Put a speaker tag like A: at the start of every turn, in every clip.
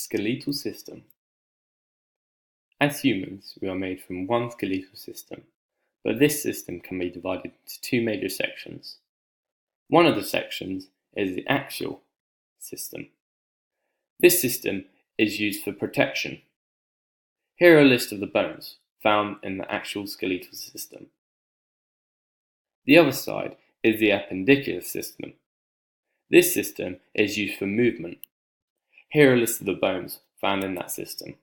A: skeletal system. As humans, we are made from one skeletal system, but this system can be divided into two major sections. One of the sections is the axial system. This system is used for protection. Here are a list of the bones found in the axial skeletal system. The other side is the appendicular system. This system is used for movement. Here are a list of the bones found in that system.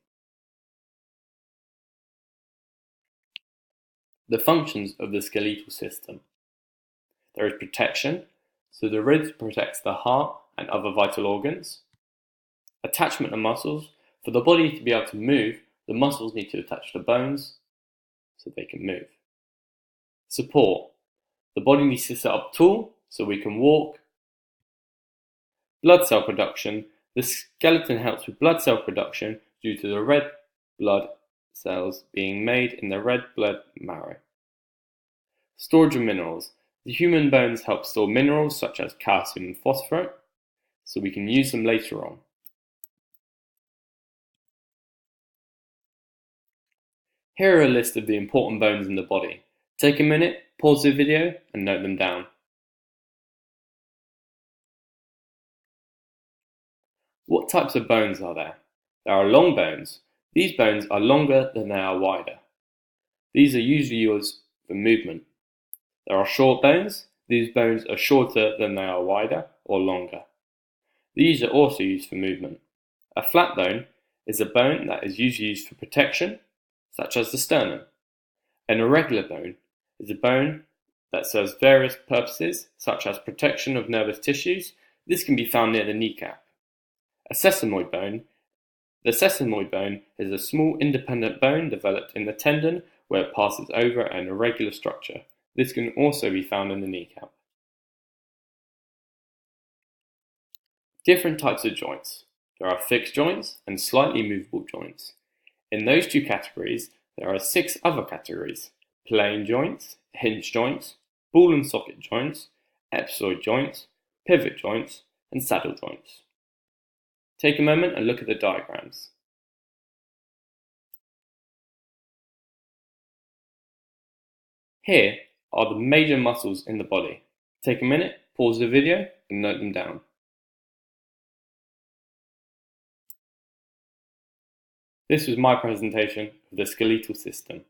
A: The functions of the skeletal system. There is protection, so the ribs protects the heart and other vital organs. Attachment of muscles. For the body to be able to move, the muscles need to attach to bones so they can move. Support. The body needs to sit up tall so we can walk. Blood cell production. The skeleton helps with blood cell production due to the red blood cells being made in the red blood marrow. Storage of minerals. The human bones help store minerals such as calcium and phosphorus, so we can use them later on. Here are a list of the important bones in the body. Take a minute, pause the video and note them down. What types of bones are there? There are long bones. These bones are longer than they are wider. These are usually used for movement. There are short bones. These bones are shorter than they are wider or longer. These are also used for movement. A flat bone is a bone that is usually used for protection, such as the sternum. An irregular bone is a bone that serves various purposes, such as protection of nervous tissues. This can be found near the kneecap. A sesamoid bone. The sesamoid bone is a small independent bone developed in the tendon where it passes over an irregular structure. This can also be found in the kneecap. Different types of joints. There are fixed joints and slightly movable joints. In those two categories, there are 6 other categories: plane joints, hinge joints, ball and socket joints, ellipsoid joints, pivot joints, and saddle joints. Take a moment and look at the diagrams. Here are the major muscles in the body. Take a minute, pause the video and note them down. This was my presentation of the skeletal system.